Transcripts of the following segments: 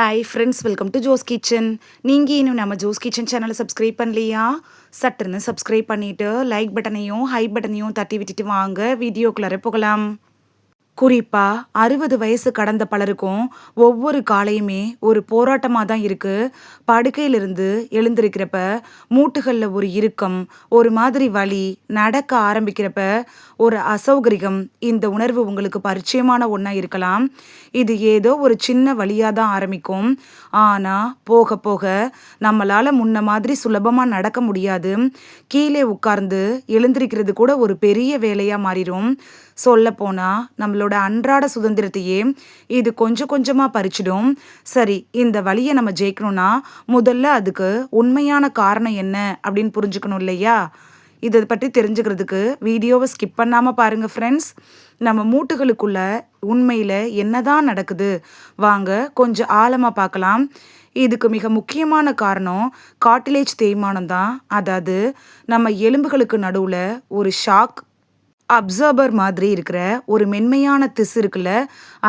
Hi friends, welcome to Jo's kitchen. நீங்கள் இன்னும் நம்ம ஜோஸ் கிச்சன் சேனலை சப்ஸ்கிரைப் பண்ணலையா? சட்டுன்னு சப்ஸ்கிரைப் பண்ணிவிட்டு லைக் பட்டனையும் ஹை பட்டனையும் தட்டி விட்டுட்டு வாங்க வீடியோக்குள்ளார போகலாம். குறிப்பாக 60 வயசு கடந்த பலருக்கும் ஒவ்வொரு காலையுமே ஒரு போராட்டமாக தான் இருக்குது. படுக்கையிலிருந்து எழுந்திருக்கிறப்ப மூட்டுகளில் ஒரு இறுக்கம், ஒரு மாதிரி வலி, நடக்க ஆரம்பிக்கிறப்ப ஒரு அசௌகரியம். இந்த உணர்வு உங்களுக்கு பரிச்சயமான ஒன்றா இருக்கலாம். இது ஏதோ ஒரு சின்ன வலியாக தான் ஆரம்பிக்கும். ஆனால் போக போக நம்மளால் முன்ன மாதிரி சுலபமாக நடக்க முடியாது. கீழே உட்கார்ந்து எழுந்திருக்கிறது கூட ஒரு பெரிய வேலையாக மாறிடும். சொல்லப்போனால் நம்மளோட அன்றாட சுதந்திரத்தையே இது கொஞ்சம் கொஞ்சமாக பறிச்சிடும். சரி, இந்த வழியை நம்ம ஜெயிக்கணும்னா முதல்ல அதுக்கு உண்மையான காரணம் என்ன அப்படின்னு புரிஞ்சுக்கணும் இல்லையா? இதை பற்றி தெரிஞ்சுக்கிறதுக்கு வீடியோவை ஸ்கிப் பண்ணாமல் பாருங்கள் ஃப்ரெண்ட்ஸ். நம்ம மூட்டுகளுக்குள்ள உண்மையில் என்னதான் நடக்குது வாங்க கொஞ்சம் ஆழமாக பார்க்கலாம். இதுக்கு மிக முக்கியமான காரணம் கார்டிலேஜ் தேய்மானம் தான். அதாவது நம்ம எலும்புகளுக்கு நடுவில் ஒரு ஷாக் அப்சர்பர் மாதிரி இருக்கிற ஒரு மென்மையான திசு இருக்குல்ல,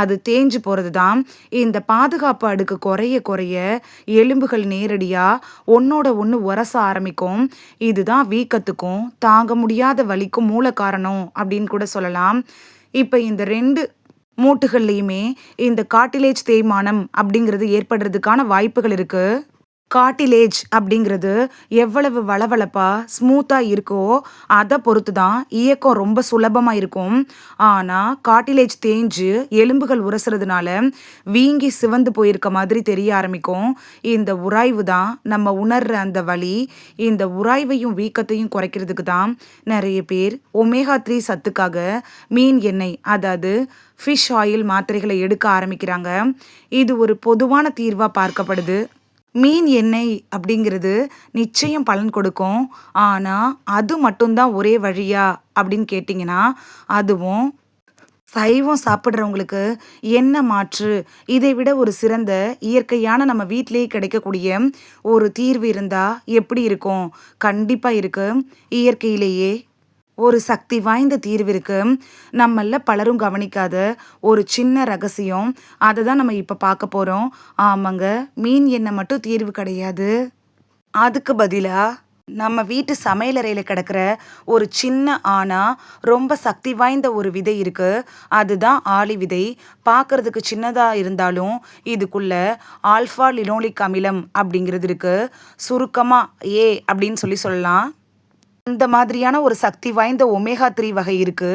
அது தேஞ்சு போகிறது தான். இந்த பாதுகாப்பு அடுக்கு குறைய குறைய எலும்புகள் நேரடியாக ஒன்றோட ஒன்று உரச ஆரம்பிக்கும். இதுதான் வீக்கத்துக்கும் தாங்க முடியாத வலிக்கும் மூல காரணம் அப்படின்னு கூட சொல்லலாம். இப்போ இந்த 2 மூட்டுகள்லையுமே இந்த கார்டிலேஜ் தேய்மானம் அப்படிங்கிறது ஏற்படுறதுக்கான வாய்ப்புகள் இருக்குது. கார்டிலேஜ் அப்படிங்கிறது எவ்வளவு வளவளப்பா ஸ்மூத்தாக இருக்கோ அதை பொறுத்து தான் இயக்கம் ரொம்ப சுலபமாக இருக்கும். ஆனால் கார்டிலேஜ் தேஞ்சு எலும்புகள் உரசுறதுனால வீங்கி சிவந்து போயிருக்க மாதிரி தெரிய ஆரம்பிக்கும். இந்த உராய்வு தான் நம்ம உணர்ற அந்த வலி. இந்த உராய்வையும் வீக்கத்தையும் குறைக்கிறதுக்கு தான் நிறைய பேர் ஒமேகா 3 சத்துக்காக மீன் எண்ணெய், அதாவது ஃபிஷ் ஆயில் மாத்திரைகளை எடுக்க ஆரம்பிக்கிறாங்க. இது ஒரு பொதுவான தீர்வாக பார்க்கப்படுது. மீன் எண்ணெய் அப்படிங்கிறது நிச்சயம் பலன் கொடுக்கும். ஆனால் அது மட்டும்தான் ஒரே வழியா அப்படின்னு கேட்டிங்கன்னா, அதுவும் சைவம் சாப்பிட்றவங்களுக்கு என்ன மாற்று? இதை விட ஒரு சிறந்த இயற்கையான நம்ம வீட்டிலேயே கிடைக்கக்கூடிய ஒரு தீர்வு இருந்தால் எப்படி இருக்கும்? கண்டிப்பாக இருக்குது. இயற்கையிலேயே ஒரு சக்தி வாய்ந்த தீர்வு இருக்கு. நம்மள பலரும் கவனிக்காத ஒரு சின்ன ரகசியம். அதை தான் நம்ம இப்போ பார்க்க போகிறோம். ஆமாங்க, மீன் எண்ணெய் மட்டும் தீர்வு கிடையாது. அதுக்கு பதிலாக நம்ம வீட்டு சமையலறையில் கிடக்கிற ஒரு சின்ன ஆனால் ரொம்ப சக்தி வாய்ந்த ஒரு விதை இருக்குது. அதுதான் ஆளி விதை. பார்க்கறதுக்கு சின்னதாக இருந்தாலும் இதுக்குள்ள ஆல்ஃபா லினோலிக் அமிலம் அப்படிங்கிறது இருக்குது. சுருக்கமாக ஏ அப்படின்னு சொல்லலாம். இந்த மாதிரியான ஒரு சக்தி வாய்ந்த ஒமேகா 3 வகை இருக்கு.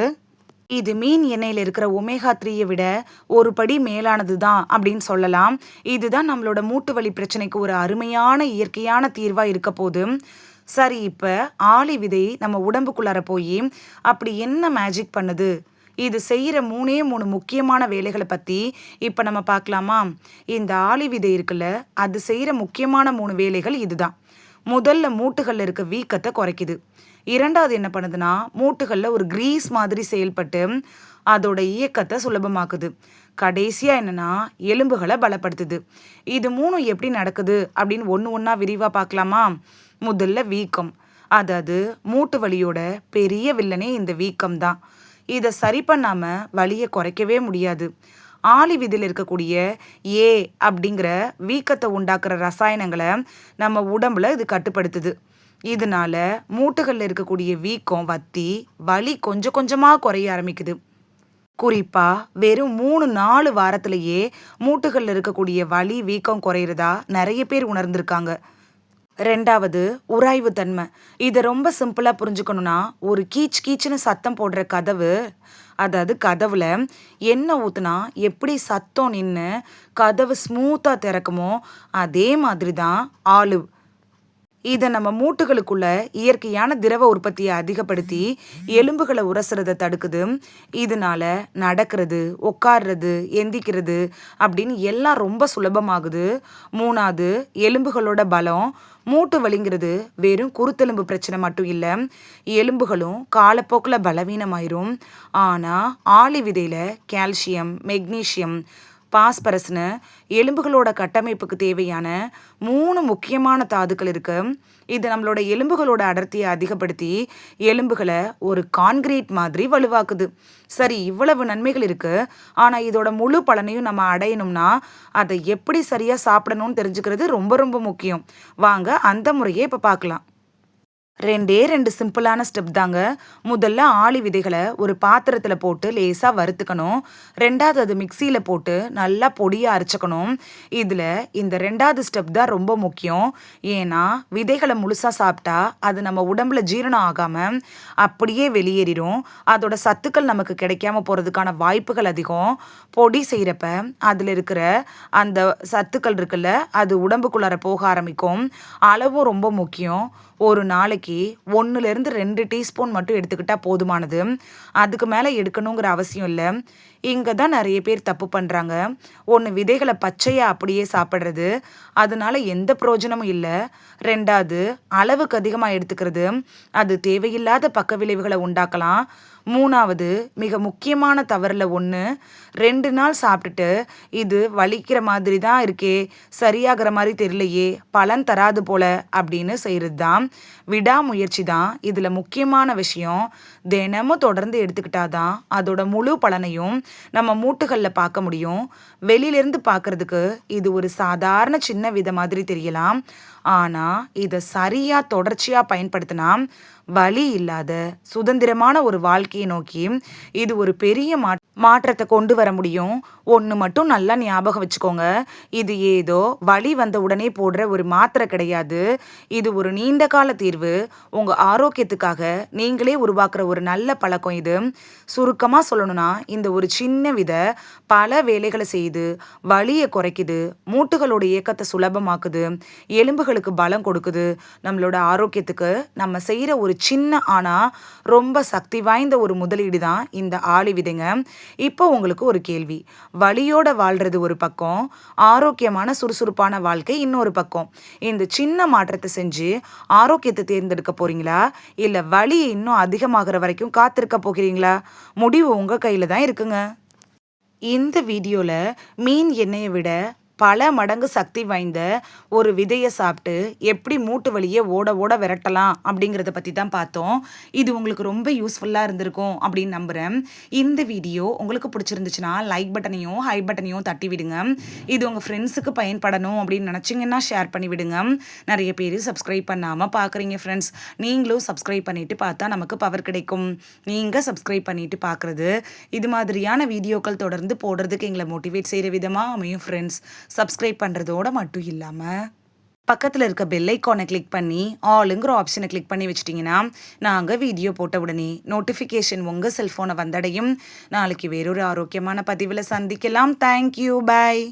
இது மீன் எண்ணெயில் இருக்கிற ஒமேகா 3யை விட ஒரு படி மேலானது தான் அப்படின்னு சொல்லலாம். இதுதான் நம்மளோட மூட்டு வலி பிரச்சனைக்கு ஒரு அருமையான இயற்கையான தீர்வாக இருக்க போது. சரி, இப்போ ஆளி விதை நம்ம உடம்புக்குள்ளார போய் அப்படி என்ன மேஜிக் பண்ணுது? இது செய்கிற 3 முக்கியமான வேலைகளை பற்றி இப்போ நம்ம பார்க்கலாமா? இந்த ஆளி விதை இருக்குல்ல, அது செய்கிற முக்கியமான 3 வேலைகள் இதுதான். முதல்ல மூட்டுகளில் இருக்க வீக்கத்தை குறைக்குது. இரண்டாவது என்ன பண்ணுதுன்னா, மூட்டுகளில் ஒரு கிரீஸ் மாதிரி செயல்பட்டு அதோட இயக்கத்தை சுலபமாக்குது. கடைசியாக என்னன்னா, எலும்புகளை பலப்படுத்துது. இது 3 எப்படி நடக்குது அப்படின்னு ஒன்று ஒன்றா விரிவாக பார்க்கலாமா? முதல்ல வீக்கம். அதாவது மூட்டு வலியோட பெரிய வில்லனே இந்த வீக்கம் தான். இதை சரி பண்ணாமல் வலியை குறைக்கவே முடியாது. ஆளி விதியில் இருக்கக்கூடிய ஏ அப்படிங்கிற வீக்கத்தை உண்டாக்குற ரசாயனங்களை நம்ம உடம்புல இது கட்டுப்படுத்துது. இதனால மூட்டுகளில் இருக்கக்கூடிய வீக்கம் வத்தி வலி கொஞ்சம் கொஞ்சமாக குறைய ஆரம்பிக்குது. குறிப்பாக வெறும் 3-4 வாரத்திலேயே மூட்டுகளில் இருக்கக்கூடிய வலி வீக்கம் குறையிறதா நிறைய பேர் உணர்ந்திருக்காங்க. ரெண்டாவது, உராய்வு தன்மை. இதை ரொம்ப சிம்பிளாக புரிஞ்சுக்கணுன்னா, ஒரு கீச் கீச்சுன்னு சத்தம் போடுற கதவு, அதாவது கதவுல எண்ணெய் ஊற்றுனா எப்படி சத்தம் நின்று கதவு ஸ்மூத்தாக திறக்குமோ அதே மாதிரி தான் ஆலிவ். இதை நம்ம மூட்டுகளுக்குள்ள இயற்கையான திரவ உற்பத்தியை அதிகப்படுத்தி எலும்புகளை உரசுறதை தடுக்குது. இதனால நடக்கிறது, உட்கார்றது, எந்திக்கிறது அப்படின்னு எல்லாம் ரொம்ப சுலபமாகுது. மூணாவது, எலும்புகளோட பலம். மூட்டு வலிங்கிறது வெறும் குருத்தெலும்பு பிரச்சனை மட்டும் இல்லை, எலும்புகளும் காலப்போக்கில் பலவீனமாயிரும். ஆனால் ஆளி விதையில் கால்சியம், மெக்னீஷியம், பாஸ்பரஸ்னு எலும்புகளோட கட்டமைப்புக்கு தேவையான 3 முக்கியமான தாதுக்கள் இருக்கு. இது நம்மளோட எலும்புகளோட அடர்த்தியை அதிகப்படுத்தி எலும்புகளை ஒரு கான்கிரீட் மாதிரி வலுவாக்குது. சரி, இவ்வளவு நன்மைகள் இருக்கு. ஆனா இதோட முழு பலனையும் நம்ம அடையணும்னா அதை எப்படி சரியா சாப்பிடணும்னு தெரிஞ்சுக்கிறது ரொம்ப ரொம்ப முக்கியம். வாங்க அந்த முறையை இப்ப பார்க்கலாம். 2 சிம்பிளான ஸ்டெப் தாங்க. முதல்ல ஆளி விதைகளை ஒரு பாத்திரத்தில் போட்டு லேசாக வறுத்துக்கணும். 2வது அது மிக்சியில் போட்டு நல்லா பொடியாக அரைச்சிக்கணும். இதில் இந்த 2வது ஸ்டெப் தான் ரொம்ப முக்கியம். ஏன்னா விதைகளை முழுசாக சாப்பிட்டா அது நம்ம உடம்புல ஜீரணம் ஆகாமல் அப்படியே வெளியேறிடும். அதோட சத்துக்கள் நமக்கு கிடைக்காம போகிறதுக்கான வாய்ப்புகள் அதிகம். பொடி செய்கிறப்ப அதில் இருக்கிற அந்த சத்துக்கள் இருக்குல்ல, அது உடம்புக்குள்ளார போக ஆரம்பிக்கும். அளவும் ரொம்ப முக்கியம். ஒரு நாளைக்கு 1லேருந்து 2 டீஸ்பூன் மட்டும் எடுத்துக்கிட்டா போதுமானது. அதுக்கு மேலே எடுக்கணுங்கிற அவசியம் இல்லை. இங்கே தான் நிறைய பேர் தப்பு பண்ணுறாங்க. ஒன்று, விதைகளை பச்சையாக அப்படியே சாப்பிட்றது, அதனால எந்த பிரயோஜனமும் இல்லை. 2வது, அளவுக்கு அதிகமாக எடுத்துக்கிறது, அது தேவையில்லாத பக்க விளைவுகளை உண்டாக்கலாம். 3வது, மிக முக்கியமான தவறில் ஒன்று, 2 நாள் சாப்பிட்டுட்டு இது வலிக்கிற மாதிரி தான் இருக்கே, சரியாகிற மாதிரி தெரியலையே, பலன் தராது போல அப்படின்னு செய்கிறது தான். விடாமுயற்சி தான் இதில் முக்கியமான விஷயம். தினமும் தொடர்ந்து எடுத்துக்கிட்டாதான் அதோட முழு பலனையும் நம்ம மூட்டுகளில் பார்க்க முடியும். வெளியிலேருந்து பார்க்கறதுக்கு இது ஒரு சாதாரண சின்ன விதை மாதிரி தெரியலாம். ஆனால் இதை சரியாக தொடர்ச்சியாக பயன்படுத்தினா வலி இல்லாத சுதந்திரமான ஒரு வாழ்க்கையை நோக்கி இது ஒரு பெரிய மாற்றத்தை கொண்டு வர முடியும். ஒன்று மட்டும் நல்லா ஞாபகம் வச்சுக்கோங்க, இது ஏதோ வலி வந்த உடனே போடுற ஒரு மாத்திரை கிடையாது. இது ஒரு நீண்ட கால தீர்வு. உங்கள் ஆரோக்கியத்துக்காக நீங்களே உருவாக்குற ஒரு நல்ல பழக்கம் இது. சுருக்கமாக சொல்லணும்னா, இந்த ஒரு சின்ன விதை பல வேலைகளை செய்யுது. வலியை குறைக்குது, மூட்டுகளோட இயக்கத்தை சுலபமாக்குது, எலும்புகளுக்கு பலம் கொடுக்குது. நம்மளோட ஆரோக்கியத்துக்கு நம்ம செய்கிற ஒரு சின்ன ஆனால் ரொம்ப சக்தி வாய்ந்த ஒரு முதலீடு தான் இந்த ஆளி விதைங்க. இப்போ உங்களுக்கு ஒரு கேள்வி. வலியோட வாழ்றது ஒரு பக்கம், ஆரோக்கியமான சுறுசுறுப்பான வாழ்க்கை இன்னொரு பக்கம். இந்த சின்ன மாற்றத்தை செஞ்சு ஆரோக்கியத்தை தேர்ந்தெடுக்க போறீங்களா, இல்லை வலி இன்னும் அதிகமாகிற வரைக்கும் காத்திருக்க போகிறீங்களா? முடிவு உங்கள் கையில் தான் இருக்குங்க. இந்த வீடியோவில் மீன் எண்ணெயை விட பல மடங்கு சக்தி வாய்ந்த ஒரு விதையை சாப்பிட்டு எப்படி மூட்டு வலியை ஓட ஓட விரட்டலாம் அப்படிங்கிறத பற்றி தான் பார்த்தோம். இது உங்களுக்கு ரொம்ப யூஸ்ஃபுல்லாக இருந்திருக்கும் அப்படின்னு நம்புகிறேன். இந்த வீடியோ உங்களுக்கு பிடிச்சிருந்துச்சுன்னா லைக் பட்டனையும் ஹை பட்டனையும் தட்டி விடுங்க. இது உங்கள் ஃப்ரெண்ட்ஸுக்கு பயன்படணும் அப்படின்னு நினச்சிங்கன்னா ஷேர் பண்ணி விடுங்க. நிறைய பேர் சப்ஸ்கிரைப் பண்ணாமல் பார்க்குறீங்க ஃப்ரெண்ட்ஸ். நீங்களும் சப்ஸ்கிரைப் பண்ணிவிட்டு பார்த்தா நமக்கு பவர் கிடைக்கும். நீங்கள் சப்ஸ்கிரைப் பண்ணிவிட்டு பார்க்குறது இது மாதிரியான வீடியோக்கள் தொடர்ந்து போடுறதுக்கு எங்களை மோட்டிவேட் செய்கிற விதமாக அமையும் ஃப்ரெண்ட்ஸ். சப்ஸ்கிரைப் பண்ணுறதோட மட்டும் இல்லாமல் பக்கத்தில் இருக்க பெல் ஐக்கானை கிளிக் பண்ணி ஆளுங்கிற ஆப்ஷனை கிளிக் பண்ணி வச்சிட்டிங்கன்னா நாங்கள் வீடியோ போட்ட உடனே நோட்டிஃபிகேஷன் உங்கள் செல்ஃபோனை வந்தடையும். நாளைக்கு வேறொரு ஆரோக்கியமான பதிவில் சந்திக்கலாம். தேங்க்யூ, பாய்.